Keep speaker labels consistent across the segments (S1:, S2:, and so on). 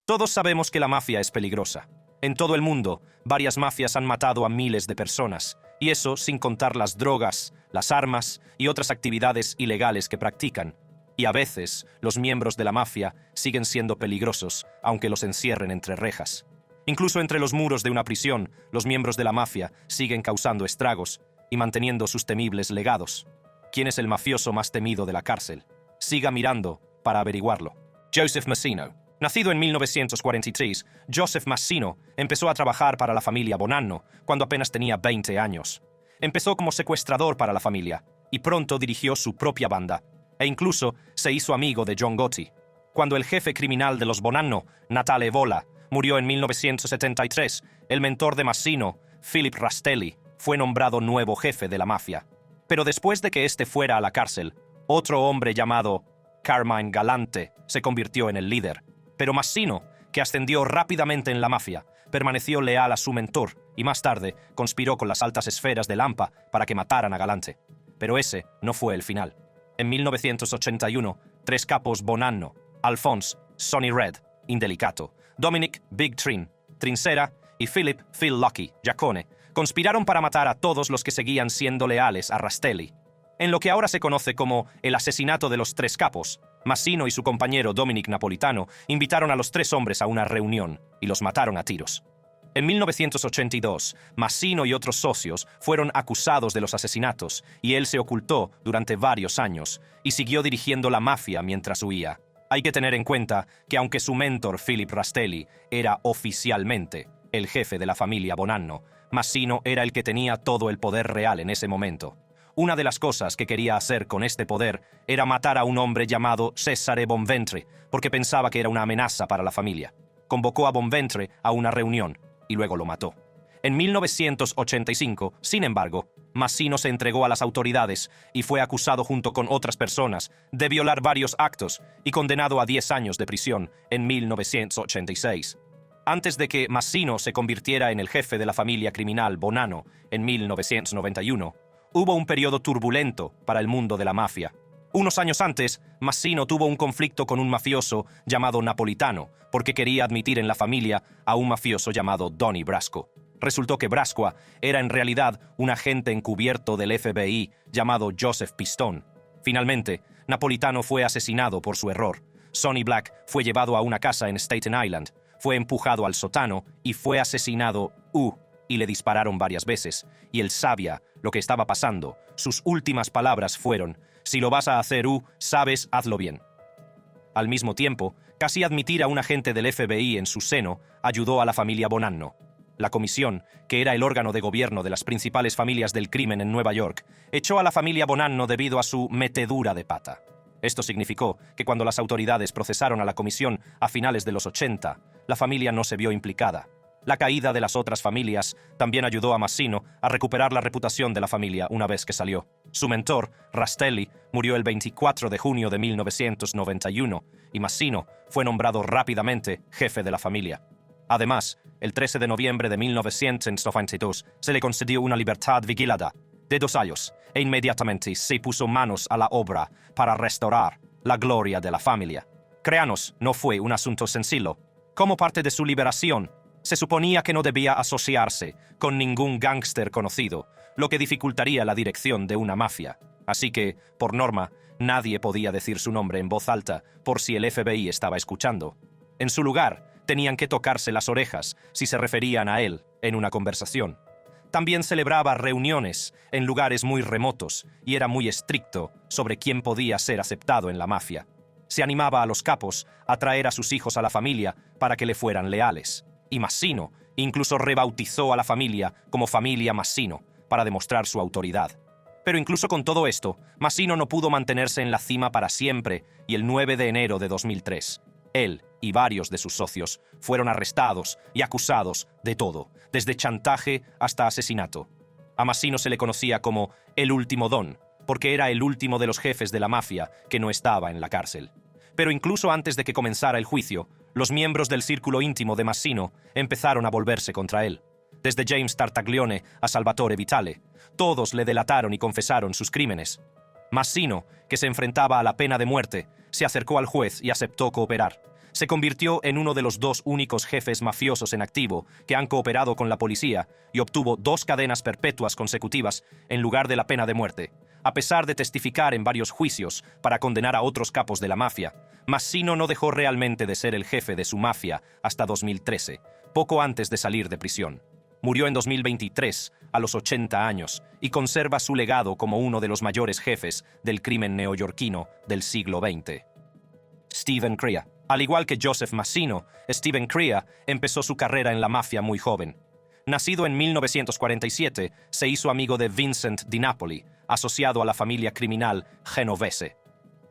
S1: Todos sabemos que la mafia es peligrosa. En todo el mundo, varias mafias han matado a miles de personas, y eso sin contar las drogas, las armas y otras actividades ilegales que practican. Y a veces, los miembros de la mafia siguen siendo peligrosos, aunque los encierren entre rejas. Incluso entre los muros de una prisión, los miembros de la mafia siguen causando estragos y manteniendo sus temibles legados. ¿Quién es el mafioso más temido de la cárcel? Siga mirando para averiguarlo. Joseph Massino. Nacido en 1943, Joseph Massino empezó a trabajar para la familia Bonanno cuando apenas tenía 20 años. Empezó como secuestrador para la familia y pronto dirigió su propia banda, e incluso se hizo amigo de John Gotti. Cuando el jefe criminal de los Bonanno, Natale Vola, murió en 1973, el mentor de Massino, Philip Rastelli, fue nombrado nuevo jefe de la mafia. Pero después de que éste fuera a la cárcel, otro hombre llamado Carmine Galante se convirtió en el líder. Pero Massino, que ascendió rápidamente en la mafia, permaneció leal a su mentor y más tarde conspiró con las altas esferas de Lampa para que mataran a Galante. Pero ese no fue el final. En 1981, tres capos Bonanno, Alphonse, Sonny Red, Indelicato, Dominic Big Trin, Trincera y Philip Phil Lucky, Giacone, conspiraron para matar a todos los que seguían siendo leales a Rastelli. En lo que ahora se conoce como el asesinato de los tres capos, Massino y su compañero Dominic Napolitano invitaron a los tres hombres a una reunión y los mataron a tiros. En 1982, Massino y otros socios fueron acusados de los asesinatos y él se ocultó durante varios años y siguió dirigiendo la mafia mientras huía. Hay que tener en cuenta que aunque su mentor Philip Rastelli era oficialmente el jefe de la familia Bonanno, Massino era el que tenía todo el poder real en ese momento. Una de las cosas que quería hacer con este poder era matar a un hombre llamado Cesare Bonventre, porque pensaba que era una amenaza para la familia. Convocó a Bonventre a una reunión y luego lo mató. En 1985, sin embargo, Massino se entregó a las autoridades y fue acusado junto con otras personas de violar varios actos y condenado a 10 años de prisión en 1986. Antes de que Massino se convirtiera en el jefe de la familia criminal Bonanno en 1991, hubo un periodo turbulento para el mundo de la mafia. Unos años antes, Massino tuvo un conflicto con un mafioso llamado Napolitano, porque quería admitir en la familia a un mafioso llamado Donnie Brasco. Resultó que Brasco era en realidad un agente encubierto del FBI llamado Joseph Pistone. Finalmente, Napolitano fue asesinado por su error. Sonny Black fue llevado a una casa en Staten Island, fue empujado al sótano y fue asesinado y le dispararon varias veces, y él sabía lo que estaba pasando. Sus últimas palabras fueron: «Si lo vas a hacer, sabes, hazlo bien». Al mismo tiempo, casi admitir a un agente del FBI en su seno ayudó a la familia Bonanno. La comisión, que era el órgano de gobierno de las principales familias del crimen en Nueva York, echó a la familia Bonanno debido a su metedura de pata. Esto significó que cuando las autoridades procesaron a la comisión a finales de los 80, la familia no se vio implicada. La caída de las otras familias también ayudó a Massino a recuperar la reputación de la familia una vez que salió. Su mentor, Rastelli, murió el 24 de junio de 1991 y Massino fue nombrado rápidamente jefe de la familia. Además, el 13 de noviembre de 1992 se le concedió una libertad vigilada de 2 años e inmediatamente se puso manos a la obra para restaurar la gloria de la familia. Créanos, no fue un asunto sencillo. Como parte de su liberación, se suponía que no debía asociarse con ningún gángster conocido, lo que dificultaría la dirección de una mafia. Así que, por norma, nadie podía decir su nombre en voz alta por si el FBI estaba escuchando. En su lugar, tenían que tocarse las orejas si se referían a él en una conversación. También celebraba reuniones en lugares muy remotos y era muy estricto sobre quién podía ser aceptado en la mafia. Se animaba a los capos a traer a sus hijos a la familia para que le fueran leales. Y Massino incluso rebautizó a la familia como familia Massino para demostrar su autoridad. Pero incluso con todo esto, Massino no pudo mantenerse en la cima para siempre y el 9 de enero de 2003, él y varios de sus socios fueron arrestados y acusados de todo, desde chantaje hasta asesinato. A Massino se le conocía como el último don, porque era el último de los jefes de la mafia que no estaba en la cárcel. Pero incluso antes de que comenzara el juicio, los miembros del círculo íntimo de Massino empezaron a volverse contra él. Desde James Tartaglione a Salvatore Vitale, todos le delataron y confesaron sus crímenes. Massino, que se enfrentaba a la pena de muerte, se acercó al juez y aceptó cooperar. Se convirtió en uno de los dos únicos jefes mafiosos en activo que han cooperado con la policía y obtuvo 2 cadenas perpetuas consecutivas en lugar de la pena de muerte, a pesar de testificar en varios juicios para condenar a otros capos de la mafia. Massino no dejó realmente de ser el jefe de su mafia hasta 2013, poco antes de salir de prisión. Murió en 2023, a los 80 años, y conserva su legado como uno de los mayores jefes del crimen neoyorquino del siglo XX. Stephen Crea. Al igual que Joseph Massino, Stephen Crea empezó su carrera en la mafia muy joven. Nacido en 1947, se hizo amigo de Vincent Di Napoli, asociado a la familia criminal genovese.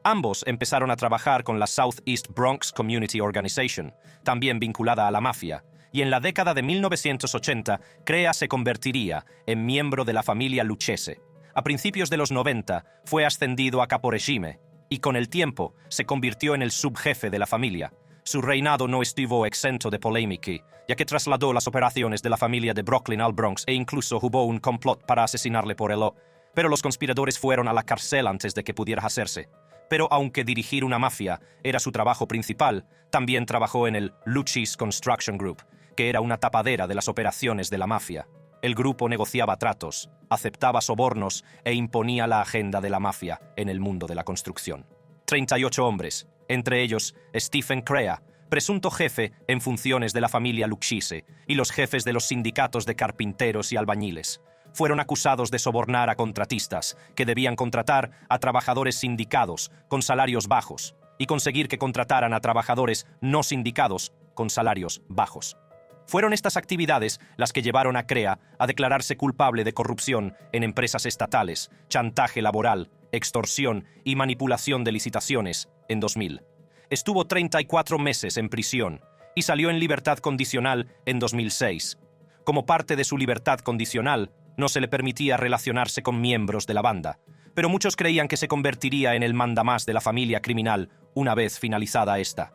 S1: Ambos empezaron a trabajar con la Southeast Bronx Community Organization, también vinculada a la mafia, y en la década de 1980, Crea se convertiría en miembro de la familia Lucchese. A principios de los 90, fue ascendido a caporegime, y con el tiempo se convirtió en el subjefe de la familia. Su reinado no estuvo exento de polémica, ya que trasladó las operaciones de la familia de Brooklyn al Bronx e incluso hubo un complot para asesinarle por ello. Pero los conspiradores fueron a la cárcel antes de que pudiera hacerse. Pero aunque dirigir una mafia era su trabajo principal, también trabajó en el Lucchese Construction Group, que era una tapadera de las operaciones de la mafia. El grupo negociaba tratos, aceptaba sobornos e imponía la agenda de la mafia en el mundo de la construcción. 38 hombres, entre ellos Stephen Crea, presunto jefe en funciones de la familia Lucchese, y los jefes de los sindicatos de carpinteros y albañiles, fueron acusados de sobornar a contratistas que debían contratar a trabajadores sindicados con salarios bajos y conseguir que contrataran a trabajadores no sindicados con salarios bajos. Fueron estas actividades las que llevaron a Crea a declararse culpable de corrupción en empresas estatales, chantaje laboral, extorsión y manipulación de licitaciones en 2000. Estuvo 34 meses en prisión y salió en libertad condicional en 2006. Como parte de su libertad condicional, no se le permitía relacionarse con miembros de la banda, pero muchos creían que se convertiría en el mandamás de la familia criminal una vez finalizada esta.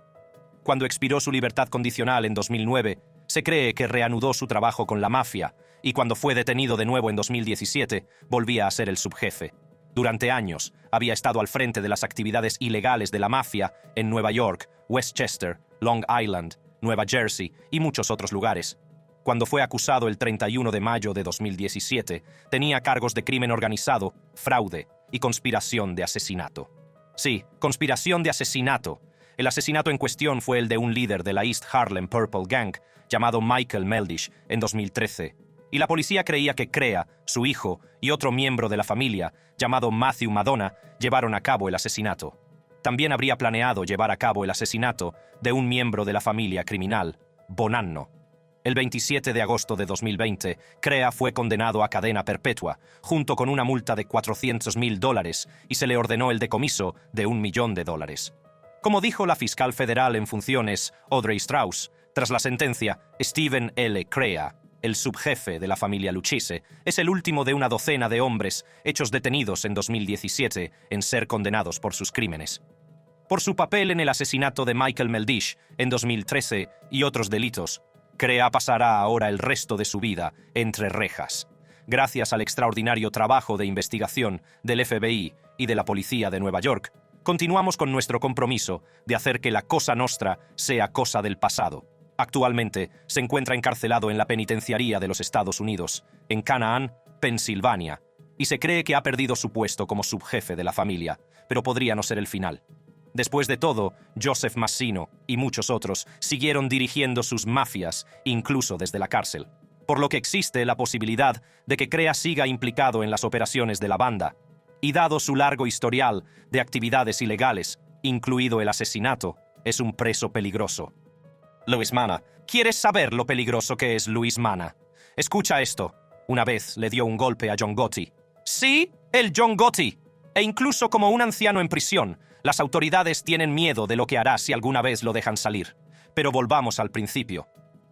S1: Cuando expiró su libertad condicional en 2009, se cree que reanudó su trabajo con la mafia, y cuando fue detenido de nuevo en 2017, volvía a ser el subjefe. Durante años, había estado al frente de las actividades ilegales de la mafia en Nueva York, Westchester, Long Island, Nueva Jersey y muchos otros lugares. Cuando fue acusado el 31 de mayo de 2017, tenía cargos de crimen organizado, fraude y conspiración de asesinato. Sí, conspiración de asesinato. El asesinato en cuestión fue el de un líder de la East Harlem Purple Gang, llamado Michael Meldish, en 2013. Y la policía creía que Crea, su hijo y otro miembro de la familia, llamado Matthew Madonna, llevaron a cabo el asesinato. También habría planeado llevar a cabo el asesinato de un miembro de la familia criminal, Bonanno. El 27 de agosto de 2020, Crea fue condenado a cadena perpetua, junto con una multa de $400,000, y se le ordenó el decomiso de $1 millón. Como dijo la fiscal federal en funciones, Audrey Strauss, tras la sentencia, Stephen L. Crea, el subjefe de la familia Lucchese, es el último de una docena de hombres hechos detenidos en 2017 en ser condenados por sus crímenes. Por su papel en el asesinato de Michael Meldish en 2013 y otros delitos, Crea pasará ahora el resto de su vida entre rejas. Gracias al extraordinario trabajo de investigación del FBI y de la Policía de Nueva York, continuamos con nuestro compromiso de hacer que la Cosa Nostra sea cosa del pasado. Actualmente se encuentra encarcelado en la penitenciaría de los Estados Unidos, en Canaan, Pensilvania, y se cree que ha perdido su puesto como subjefe de la familia, pero podría no ser el final. Después de todo, Joseph Massino y muchos otros siguieron dirigiendo sus mafias, incluso desde la cárcel, por lo que existe la posibilidad de que Crea siga implicado en las operaciones de la banda, y dado su largo historial de actividades ilegales, incluido el asesinato, es un preso peligroso. Louis Manna. ¿Quieres saber lo peligroso que es Louis Manna? Escucha esto. Una vez le dio un golpe a John Gotti. ¡Sí! ¡El John Gotti! E incluso como un anciano en prisión, las autoridades tienen miedo de lo que hará si alguna vez lo dejan salir. Pero volvamos al principio.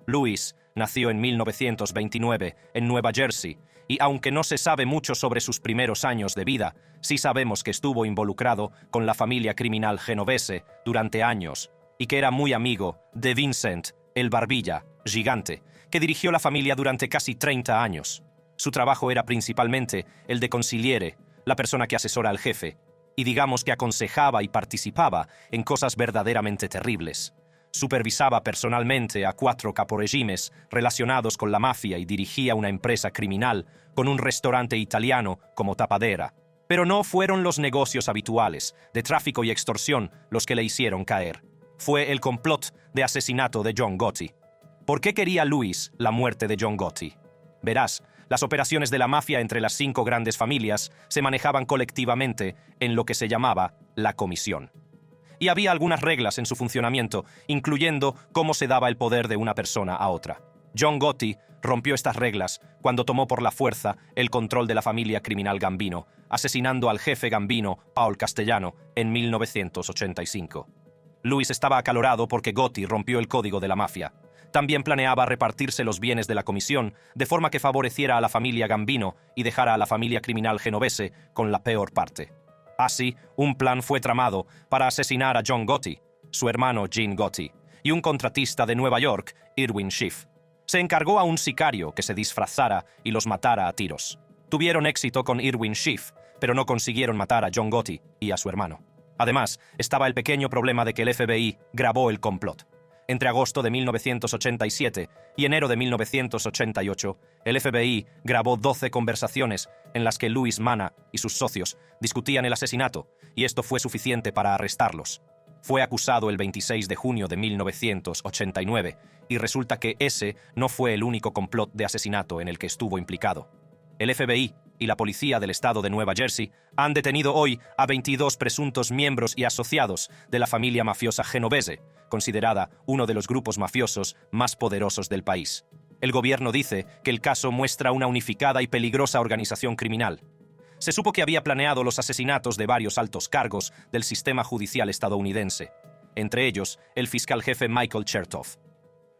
S1: Louis nació en 1929 en Nueva Jersey, y aunque no se sabe mucho sobre sus primeros años de vida, sí sabemos que estuvo involucrado con la familia criminal genovese durante años, y que era muy amigo de Vincent, el barbilla, gigante, que dirigió la familia durante casi 30 años. Su trabajo era principalmente el de consigliere, la persona que asesora al jefe, y digamos que aconsejaba y participaba en cosas verdaderamente terribles. Supervisaba personalmente a 4 caporegimes relacionados con la mafia y dirigía una empresa criminal con un restaurante italiano como tapadera. Pero no fueron los negocios habituales de tráfico y extorsión los que le hicieron caer. Fue el complot de asesinato de John Gotti. ¿Por qué quería Luis la muerte de John Gotti? Verás, las operaciones de la mafia entre las 5 grandes familias se manejaban colectivamente en lo que se llamaba la comisión. Y había algunas reglas en su funcionamiento, incluyendo cómo se daba el poder de una persona a otra. John Gotti rompió estas reglas cuando tomó por la fuerza el control de la familia criminal Gambino, asesinando al jefe Gambino, Paul Castellano, en 1985. Luis estaba acalorado porque Gotti rompió el código de la mafia. También planeaba repartirse los bienes de la comisión de forma que favoreciera a la familia Gambino y dejara a la familia criminal genovese con la peor parte. Así, un plan fue tramado para asesinar a John Gotti, su hermano Gene Gotti, y un contratista de Nueva York, Irwin Schiff. Se encargó a un sicario que se disfrazara y los matara a tiros. Tuvieron éxito con Irwin Schiff, pero no consiguieron matar a John Gotti y a su hermano. Además, estaba el pequeño problema de que el FBI grabó el complot. Entre agosto de 1987 y enero de 1988, el FBI grabó 12 conversaciones en las que Louis Manna y sus socios discutían el asesinato, y esto fue suficiente para arrestarlos. Fue acusado el 26 de junio de 1989, y resulta que ese no fue el único complot de asesinato en el que estuvo implicado. El FBI y la policía del estado de Nueva Jersey han detenido hoy a 22 presuntos miembros y asociados de la familia mafiosa genovese, considerada uno de los grupos mafiosos más poderosos del país. El gobierno dice que el caso muestra una unificada y peligrosa organización criminal. Se supo que había planeado los asesinatos de varios altos cargos del sistema judicial estadounidense, entre ellos el fiscal jefe Michael Chertoff.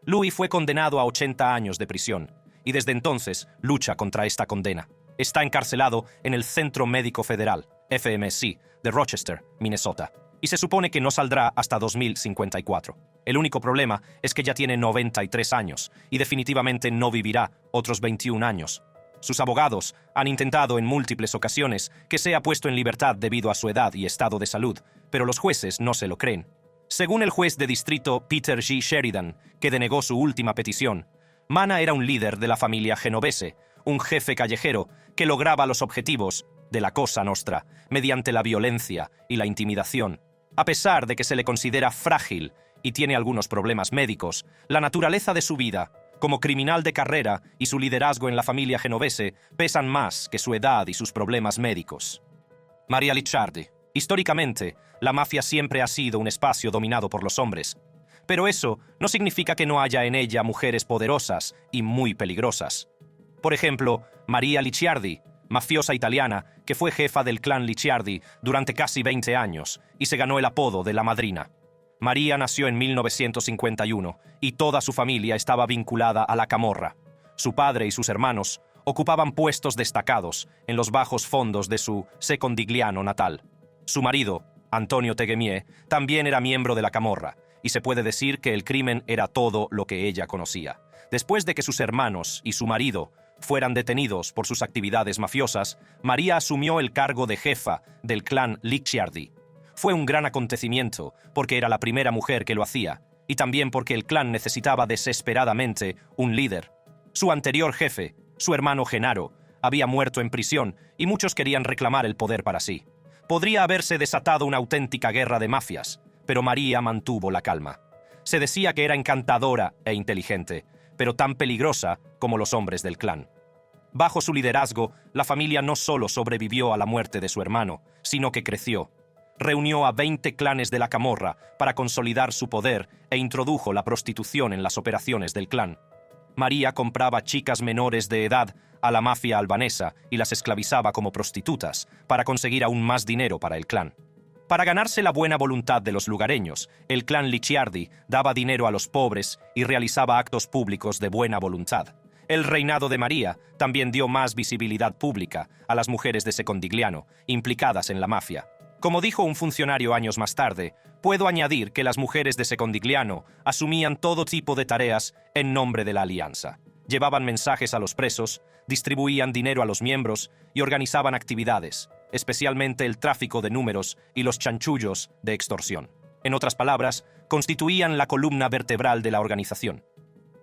S1: Louis fue condenado a 80 años de prisión, y desde entonces lucha contra esta condena. Está encarcelado en el Centro Médico Federal, FMC, de Rochester, Minnesota, y se supone que no saldrá hasta 2054. El único problema es que ya tiene 93 años y definitivamente no vivirá otros 21 años. Sus abogados han intentado en múltiples ocasiones que sea puesto en libertad debido a su edad y estado de salud, pero los jueces no se lo creen. Según el juez de distrito Peter G. Sheridan, que denegó su última petición, Manna era un líder de la familia genovese, un jefe callejero que lograba los objetivos de la Cosa Nostra mediante la violencia y la intimidación. A pesar de que se le considera frágil y tiene algunos problemas médicos, la naturaleza de su vida, como criminal de carrera y su liderazgo en la familia genovese, pesan más que su edad y sus problemas médicos. Maria Licciardi. Históricamente, la mafia siempre ha sido un espacio dominado por los hombres. Pero eso no significa que no haya en ella mujeres poderosas y muy peligrosas. Por ejemplo, Maria Licciardi, mafiosa italiana que fue jefa del clan Licciardi durante casi 20 años y se ganó el apodo de la Madrina. Maria nació en 1951 y toda su familia estaba vinculada a la camorra. Su padre y sus hermanos ocupaban puestos destacados en los bajos fondos de su Secondigliano natal. Su marido, Antonio Teghemié, también era miembro de la camorra, y se puede decir que el crimen era todo lo que ella conocía. Después de que sus hermanos y su marido fueran detenidos por sus actividades mafiosas, Maria asumió el cargo de jefa del clan Licciardi. Fue un gran acontecimiento porque era la primera mujer que lo hacía, y también porque el clan necesitaba desesperadamente un líder. Su anterior jefe, su hermano Genaro, había muerto en prisión y muchos querían reclamar el poder para sí. Podría haberse desatado una auténtica guerra de mafias, pero Maria mantuvo la calma. Se decía que era encantadora e inteligente, pero tan peligrosa como los hombres del clan. Bajo su liderazgo, la familia no solo sobrevivió a la muerte de su hermano, sino que creció. Reunió a 20 clanes de la camorra para consolidar su poder e introdujo la prostitución en las operaciones del clan. Maria compraba chicas menores de edad a la mafia albanesa y las esclavizaba como prostitutas para conseguir aún más dinero para el clan. Para ganarse la buena voluntad de los lugareños, el clan Licciardi daba dinero a los pobres y realizaba actos públicos de buena voluntad. El reinado de Maria también dio más visibilidad pública a las mujeres de Secondigliano, implicadas en la mafia. Como dijo un funcionario años más tarde, puedo añadir que las mujeres de Secondigliano asumían todo tipo de tareas en nombre de la alianza. Llevaban mensajes a los presos, distribuían dinero a los miembros y organizaban actividades, especialmente el tráfico de números y los chanchullos de extorsión. En otras palabras, constituían la columna vertebral de la organización.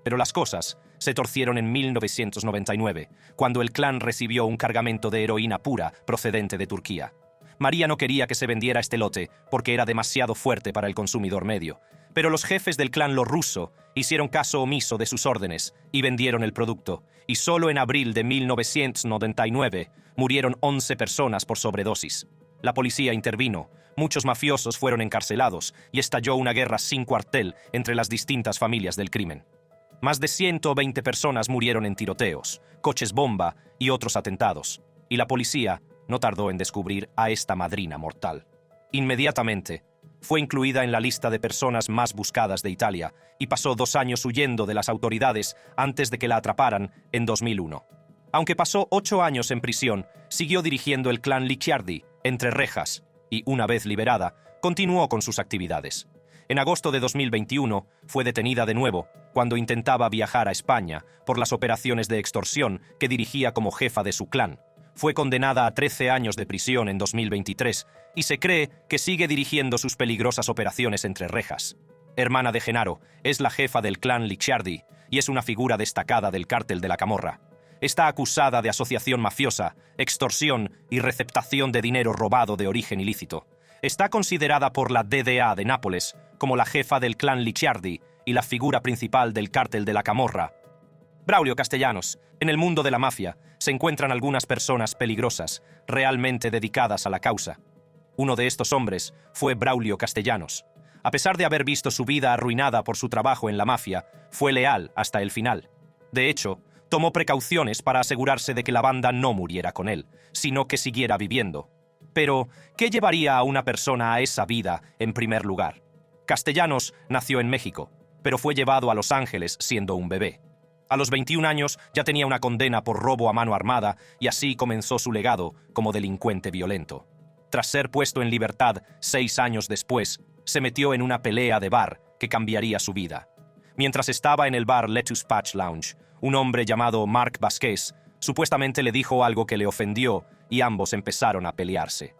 S1: Pero las cosas se torcieron en 1999, cuando el clan recibió un cargamento de heroína pura procedente de Turquía. María no quería que se vendiera este lote porque era demasiado fuerte para el consumidor medio, pero los jefes del clan Lo Russo hicieron caso omiso de sus órdenes y vendieron el producto, y solo en abril de 1999 murieron 11 personas por sobredosis. La policía intervino, muchos mafiosos fueron encarcelados y estalló una guerra sin cuartel entre las distintas familias del crimen. Más de 120 personas murieron en tiroteos, coches bomba y otros atentados, y la policía no tardó en descubrir a esta madrina mortal. Inmediatamente, fue incluida en la lista de personas más buscadas de Italia y pasó 2 años huyendo de las autoridades antes de que la atraparan en 2001. Aunque pasó 8 años en prisión, siguió dirigiendo el clan Licciardi entre rejas y, una vez liberada, continuó con sus actividades. En agosto de 2021 fue detenida de nuevo cuando intentaba viajar a España por las operaciones de extorsión que dirigía como jefa de su clan. Fue condenada a 13 años de prisión en 2023 y se cree que sigue dirigiendo sus peligrosas operaciones entre rejas. Hermana de Genaro, es la jefa del clan Licciardi y es una figura destacada del cártel de la Camorra. Está acusada de asociación mafiosa, extorsión y receptación de dinero robado de origen ilícito. Está considerada por la DDA de Nápoles como la jefa del clan Licciardi y la figura principal del cártel de la Camorra. Braulio Castellanos, en el mundo de la mafia se encuentran algunas personas peligrosas, realmente dedicadas a la causa. Uno de estos hombres fue Braulio Castellanos. A pesar de haber visto su vida arruinada por su trabajo en la mafia, fue leal hasta el final. De hecho, tomó precauciones para asegurarse de que la banda no muriera con él, sino que siguiera viviendo. Pero, ¿qué llevaría a una persona a esa vida en primer lugar? Castellanos nació en México, pero fue llevado a Los Ángeles siendo un bebé. A los 21 años ya tenía una condena por robo a mano armada y así comenzó su legado como delincuente violento. Tras ser puesto en libertad 6 años después, se metió en una pelea de bar que cambiaría su vida. Mientras estaba en el bar Lettuce Patch Lounge, un hombre llamado Mark Vázquez supuestamente le dijo algo que le ofendió y ambos empezaron a pelearse.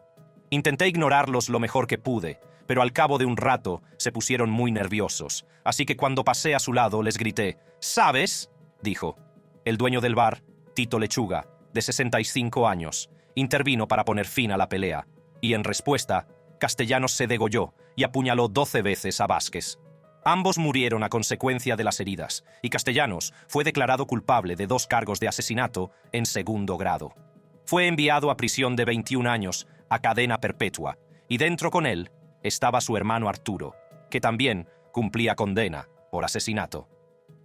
S1: Intenté ignorarlos lo mejor que pude, pero al cabo de un rato se pusieron muy nerviosos, así que cuando pasé a su lado les grité, «¿Sabes?», dijo. El dueño del bar, Tito Lechuga, de 65 años, intervino para poner fin a la pelea, y en respuesta, Castellanos se degolló y apuñaló 12 veces a Vázquez. Ambos murieron a consecuencia de las heridas, y Castellanos fue declarado culpable de 2 cargos de asesinato en segundo grado. Fue enviado a prisión de 21 años, a cadena perpetua, y dentro con él estaba su hermano Arturo, que también cumplía condena por asesinato.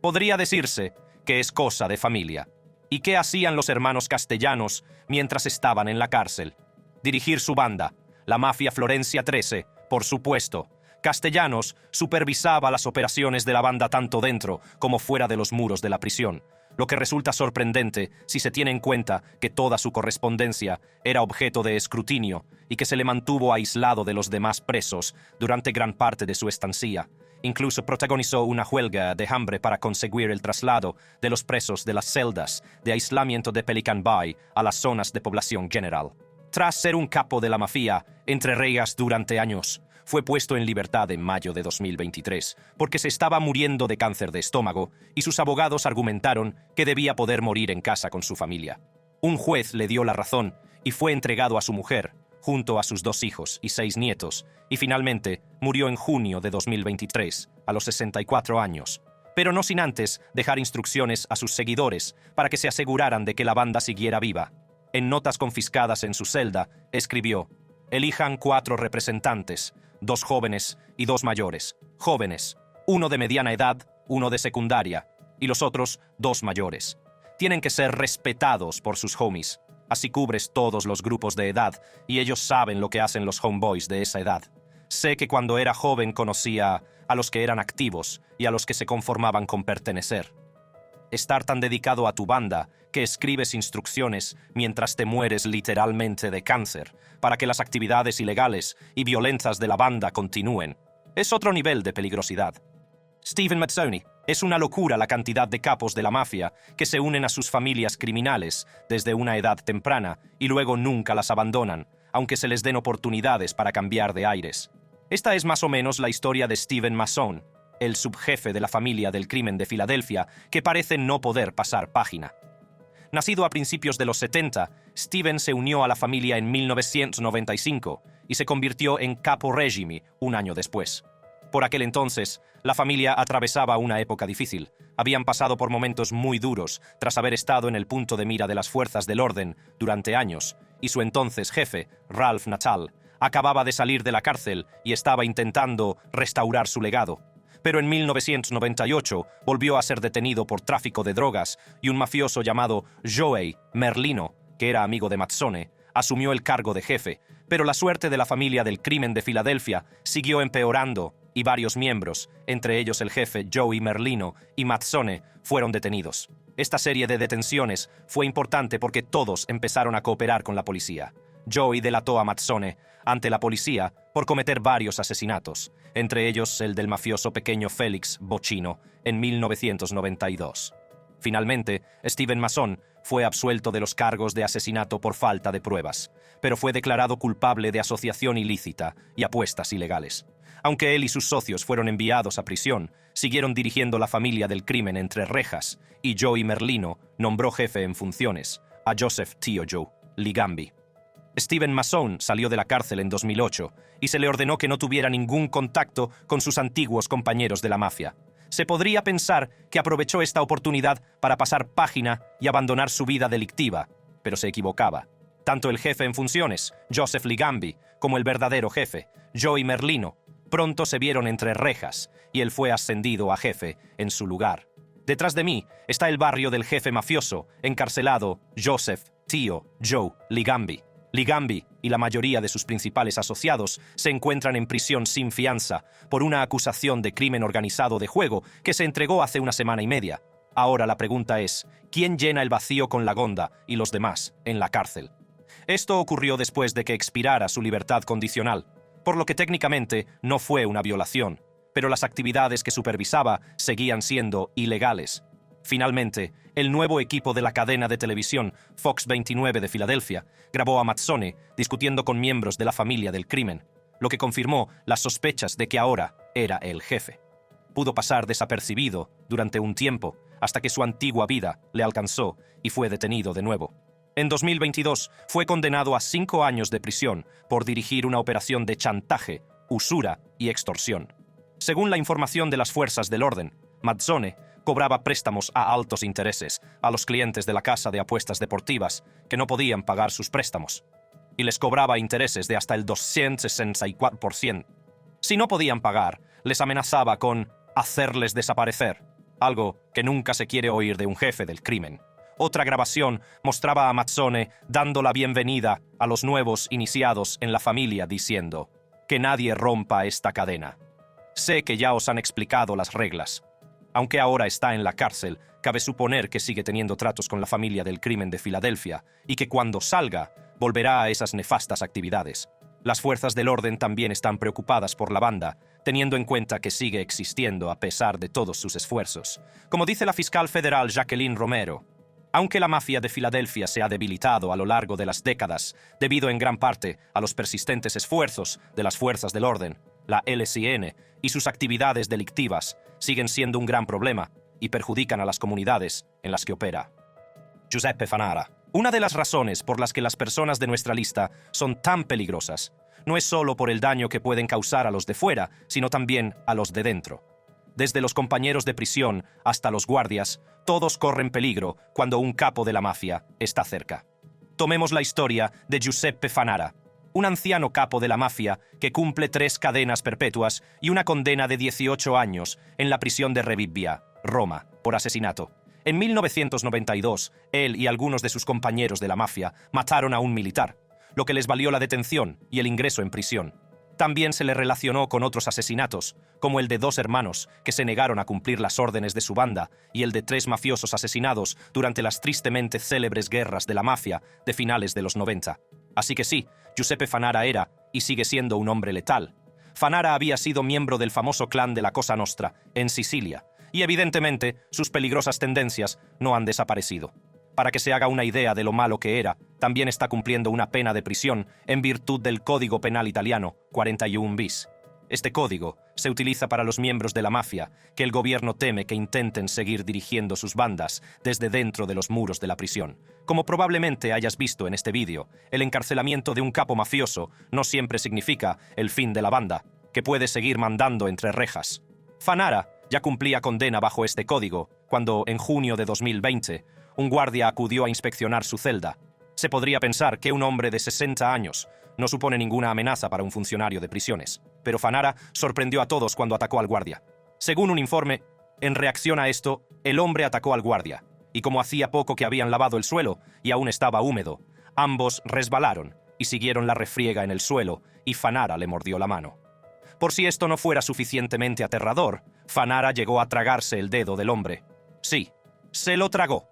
S1: Podría decirse que es cosa de familia. ¿Y qué hacían los hermanos Castellanos mientras estaban en la cárcel? Dirigir su banda, la Mafia Florencia 13, por supuesto. Castellanos supervisaba las operaciones de la banda tanto dentro como fuera de los muros de la prisión, lo que resulta sorprendente si se tiene en cuenta que toda su correspondencia era objeto de escrutinio y que se le mantuvo aislado de los demás presos durante gran parte de su estancia. Incluso protagonizó una huelga de hambre para conseguir el traslado de los presos de las celdas de aislamiento de Pelican Bay a las zonas de población general. Tras ser un capo de la mafia entre rejas durante años, fue puesto en libertad en mayo de 2023 porque se estaba muriendo de cáncer de estómago y sus abogados argumentaron que debía poder morir en casa con su familia. Un juez le dio la razón y fue entregado a su mujer, junto a sus 2 hijos y 6 nietos, y finalmente murió en junio de 2023, a los 64 años, pero no sin antes dejar instrucciones a sus seguidores para que se aseguraran de que la banda siguiera viva. En notas confiscadas en su celda, escribió: «Elijan 4 representantes, 2 jóvenes y 2 mayores. Jóvenes, 1 de mediana edad, 1 de secundaria, y los otros 2 mayores. Tienen que ser respetados por sus homies. Así cubres todos los grupos de edad y ellos saben lo que hacen los homeboys de esa edad. Sé que cuando era joven conocía a los que eran activos y a los que se conformaban con pertenecer. Estar tan dedicado a tu banda que escribes instrucciones mientras te mueres literalmente de cáncer para que las actividades ilegales y violentas de la banda continúen. Es otro nivel de peligrosidad. Steven Mazzoni, es una locura la cantidad de capos de la mafia que se unen a sus familias criminales desde una edad temprana y luego nunca las abandonan, aunque se les den oportunidades para cambiar de aires. Esta es más o menos la historia de Steven Masson, el subjefe de la familia del crimen de Filadelfia, que parece no poder pasar página. Nacido a principios de los 70, Steven se unió a la familia en 1995 y se convirtió en capo regime un año después. Por aquel entonces, la familia atravesaba una época difícil. Habían pasado por momentos muy duros tras haber estado en el punto de mira de las fuerzas del orden durante años, y su entonces jefe, Ralph Natal, acababa de salir de la cárcel y estaba intentando restaurar su legado. Pero en 1998 volvió a ser detenido por tráfico de drogas y un mafioso llamado Joey Merlino, que era amigo de Mazzone, asumió el cargo de jefe. Pero la suerte de la familia del crimen de Filadelfia siguió empeorando y varios miembros, entre ellos el jefe Joey Merlino y Mazzone, fueron detenidos. Esta serie de detenciones fue importante porque todos empezaron a cooperar con la policía. Joey delató a Mazzone ante la policía por cometer varios asesinatos, entre ellos el del mafioso pequeño Félix Bocchino en 1992. Finalmente, Steven Masson fue absuelto de los cargos de asesinato por falta de pruebas, pero fue declarado culpable de asociación ilícita y apuestas ilegales. Aunque él y sus socios fueron enviados a prisión, siguieron dirigiendo la familia del crimen entre rejas, y Joey Merlino nombró jefe en funciones a Joseph Tío Joe Ligambi. Steven Masson salió de la cárcel en 2008 y se le ordenó que no tuviera ningún contacto con sus antiguos compañeros de la mafia. Se podría pensar que aprovechó esta oportunidad para pasar página y abandonar su vida delictiva, pero se equivocaba. Tanto el jefe en funciones, Joseph Ligambi, como el verdadero jefe, Joey Merlino, pronto se vieron entre rejas y él fue ascendido a jefe en su lugar. Detrás de mí está el barrio del jefe mafioso, encarcelado Joseph Tío Joe Ligambi. Ligambi y la mayoría de sus principales asociados se encuentran en prisión sin fianza por una acusación de crimen organizado de juego que se entregó hace una semana y media. Ahora la pregunta es, ¿quién llena el vacío con Lagonda y los demás en la cárcel? Esto ocurrió después de que expirara su libertad condicional, por lo que técnicamente no fue una violación, pero las actividades que supervisaba seguían siendo ilegales. Finalmente, el nuevo equipo de la cadena de televisión Fox 29 de Filadelfia grabó a Mazzone discutiendo con miembros de la familia del crimen, lo que confirmó las sospechas de que ahora era el jefe. Pudo pasar desapercibido durante un tiempo hasta que su antigua vida le alcanzó y fue detenido de nuevo. En 2022 fue condenado a 5 años de prisión por dirigir una operación de chantaje, usura y extorsión. Según la información de las fuerzas del orden, Mazzone cobraba préstamos a altos intereses a los clientes de la casa de apuestas deportivas que no podían pagar sus préstamos, y les cobraba intereses de hasta el 264%. Si no podían pagar, les amenazaba con hacerles desaparecer, algo que nunca se quiere oír de un jefe del crimen. Otra grabación mostraba a Mazzone dando la bienvenida a los nuevos iniciados en la familia diciendo: «Que nadie rompa esta cadena. Sé que ya os han explicado las reglas». Aunque ahora está en la cárcel, cabe suponer que sigue teniendo tratos con la familia del crimen de Filadelfia y que cuando salga, volverá a esas nefastas actividades. Las fuerzas del orden también están preocupadas por la banda, teniendo en cuenta que sigue existiendo a pesar de todos sus esfuerzos. Como dice la fiscal federal Jacqueline Romero, aunque la mafia de Filadelfia se ha debilitado a lo largo de las décadas, debido en gran parte a los persistentes esfuerzos de las fuerzas del orden, la LCN y sus actividades delictivas siguen siendo un gran problema y perjudican a las comunidades en las que opera. Giuseppe Fanara. Una de las razones por las que las personas de nuestra lista son tan peligrosas no es solo por el daño que pueden causar a los de fuera, sino también a los de dentro. Desde los compañeros de prisión hasta los guardias, todos corren peligro cuando un capo de la mafia está cerca. Tomemos la historia de Giuseppe Fanara, un anciano capo de la mafia que cumple 3 cadenas perpetuas y una condena de 18 años en la prisión de Rebibbia, Roma, por asesinato. En 1992, él y algunos de sus compañeros de la mafia mataron a un militar, lo que les valió la detención y el ingreso en prisión. También se le relacionó con otros asesinatos, como el de 2 hermanos que se negaron a cumplir las órdenes de su banda y el de 3 mafiosos asesinados durante las tristemente célebres guerras de la mafia de finales de los 90. Así que sí, Giuseppe Fanara era y sigue siendo un hombre letal. Fanara había sido miembro del famoso clan de la Cosa Nostra, en Sicilia, y evidentemente sus peligrosas tendencias no han desaparecido. Para que se haga una idea de lo malo que era, también está cumpliendo una pena de prisión en virtud del Código Penal italiano 41 bis. Este código se utiliza para los miembros de la mafia que el gobierno teme que intenten seguir dirigiendo sus bandas desde dentro de los muros de la prisión. Como probablemente hayas visto en este vídeo, el encarcelamiento de un capo mafioso no siempre significa el fin de la banda, que puede seguir mandando entre rejas. Fanara ya cumplía condena bajo este código cuando, en junio de 2020, un guardia acudió a inspeccionar su celda. Se podría pensar que un hombre de 60 años no supone ninguna amenaza para un funcionario de prisiones, pero Fanara sorprendió a todos cuando atacó al guardia. Según un informe, en reacción a esto, el hombre atacó al guardia, y como hacía poco que habían lavado el suelo y aún estaba húmedo, ambos resbalaron y siguieron la refriega en el suelo, y Fanara le mordió la mano. Por si esto no fuera suficientemente aterrador, Fanara llegó a tragarse el dedo del hombre. Sí, se lo tragó.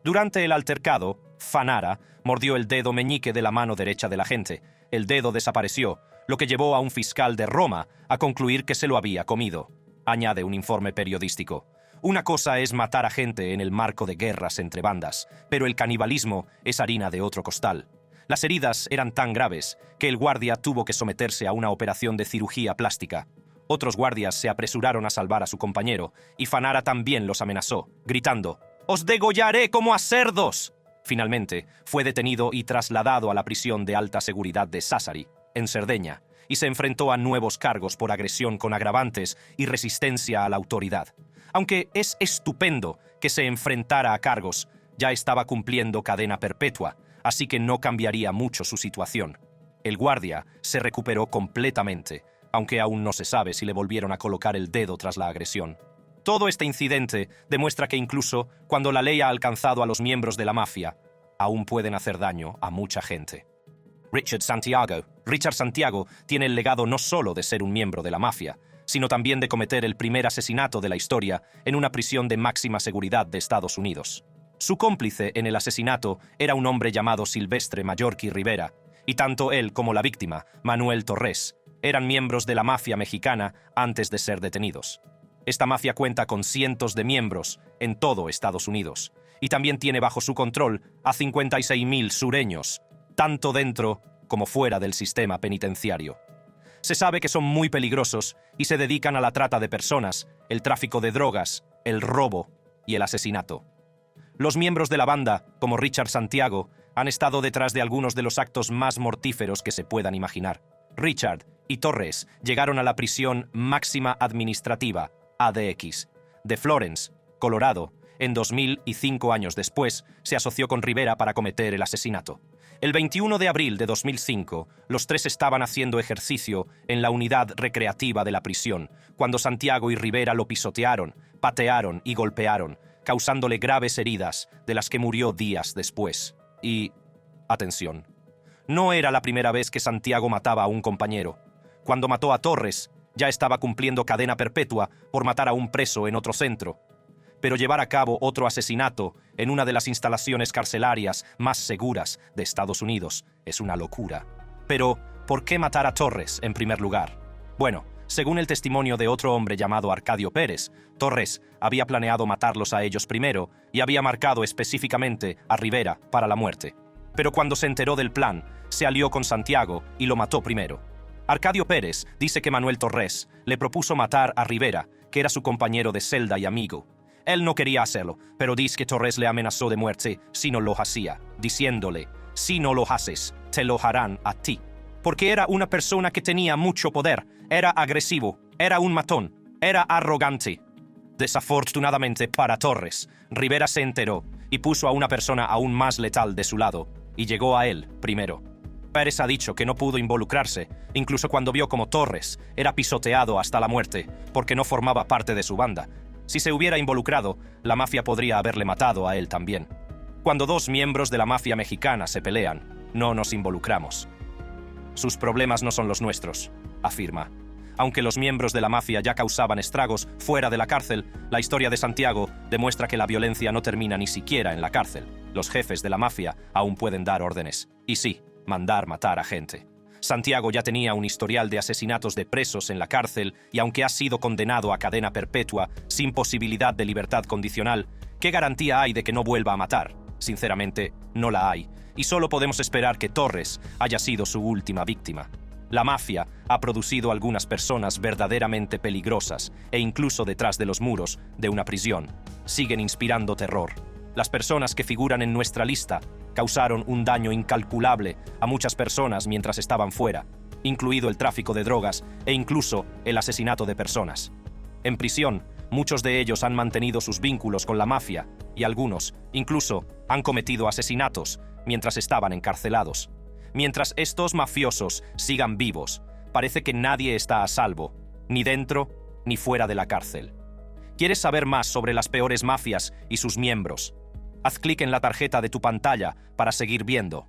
S1: Durante el altercado, Fanara mordió el dedo meñique de la mano derecha del agente. El dedo desapareció, lo que llevó a un fiscal de Roma a concluir que se lo había comido. Añade un informe periodístico. Una cosa es matar a gente en el marco de guerras entre bandas, pero el canibalismo es harina de otro costal. Las heridas eran tan graves que el guardia tuvo que someterse a una operación de cirugía plástica. Otros guardias se apresuraron a salvar a su compañero, y Fanara también los amenazó, gritando: «¡Os degollaré como a cerdos!». Finalmente, fue detenido y trasladado a la prisión de alta seguridad de Sassari, en Cerdeña, y se enfrentó a nuevos cargos por agresión con agravantes y resistencia a la autoridad. Aunque es estupendo que se enfrentara a cargos, ya estaba cumpliendo cadena perpetua, así que no cambiaría mucho su situación. El guardia se recuperó completamente, aunque aún no se sabe si le volvieron a colocar el dedo tras la agresión. Todo este incidente demuestra que incluso cuando la ley ha alcanzado a los miembros de la mafia, aún pueden hacer daño a mucha gente. Richard Santiago tiene el legado no solo de ser un miembro de la mafia, sino también de cometer el primer asesinato de la historia en una prisión de máxima seguridad de Estados Unidos. Su cómplice en el asesinato era un hombre llamado Silvestre Mallorquí Rivera, y tanto él como la víctima, Manuel Torres, eran miembros de la mafia mexicana antes de ser detenidos. Esta mafia cuenta con cientos de miembros en todo Estados Unidos, y también tiene bajo su control a 56.000 sureños, tanto dentro como fuera del sistema penitenciario. Se sabe que son muy peligrosos y se dedican a la trata de personas, el tráfico de drogas, el robo y el asesinato. Los miembros de la banda, como Richard Santiago, han estado detrás de algunos de los actos más mortíferos que se puedan imaginar. Richard y Torres llegaron a la prisión máxima administrativa, ADX, de Florence, Colorado, en 2000 y 5 años después se asoció con Rivera para cometer el asesinato. El 21 de abril de 2005, los tres estaban haciendo ejercicio en la unidad recreativa de la prisión, cuando Santiago y Rivera lo pisotearon, patearon y golpearon, causándole graves heridas, de las que murió días después. Y, atención, no era la primera vez que Santiago mataba a un compañero. Cuando mató a Torres, ya estaba cumpliendo cadena perpetua por matar a un preso en otro centro. Pero llevar a cabo otro asesinato en una de las instalaciones carcelarias más seguras de Estados Unidos es una locura. Pero, ¿por qué matar a Torres en primer lugar? Bueno, según el testimonio de otro hombre llamado Arcadio Pérez, Torres había planeado matarlos a ellos primero y había marcado específicamente a Rivera para la muerte. Pero cuando se enteró del plan, se alió con Santiago y lo mató primero. Arcadio Pérez dice que Manuel Torres le propuso matar a Rivera, que era su compañero de celda y amigo. Él no quería hacerlo, pero dice que Torres le amenazó de muerte si no lo hacía, diciéndole: «Si no lo haces, te lo harán a ti». Porque era una persona que tenía mucho poder, era agresivo, era un matón, era arrogante. Desafortunadamente para Torres, Rivera se enteró y puso a una persona aún más letal de su lado, y llegó a él primero. Pérez ha dicho que no pudo involucrarse, incluso cuando vio como Torres era pisoteado hasta la muerte, porque no formaba parte de su banda. Si se hubiera involucrado, la mafia podría haberle matado a él también. Cuando dos miembros de la mafia mexicana se pelean, no nos involucramos. Sus problemas no son los nuestros, afirma. Aunque los miembros de la mafia ya causaban estragos fuera de la cárcel, la historia de Santiago demuestra que la violencia no termina ni siquiera en la cárcel. Los jefes de la mafia aún pueden dar órdenes. Y sí, mandar matar a gente. Santiago ya tenía un historial de asesinatos de presos en la cárcel y aunque ha sido condenado a cadena perpetua sin posibilidad de libertad condicional, ¿qué garantía hay de que no vuelva a matar? Sinceramente, no la hay, y solo podemos esperar que Torres haya sido su última víctima. La mafia ha producido algunas personas verdaderamente peligrosas e incluso detrás de los muros de una prisión siguen inspirando terror. Las personas que figuran en nuestra lista causaron un daño incalculable a muchas personas mientras estaban fuera, incluido el tráfico de drogas e incluso el asesinato de personas. En prisión, muchos de ellos han mantenido sus vínculos con la mafia y algunos, incluso, han cometido asesinatos mientras estaban encarcelados. Mientras estos mafiosos sigan vivos, parece que nadie está a salvo, ni dentro ni fuera de la cárcel. ¿Quieres saber más sobre las peores mafias y sus miembros? Haz clic en la tarjeta de tu pantalla para seguir viendo.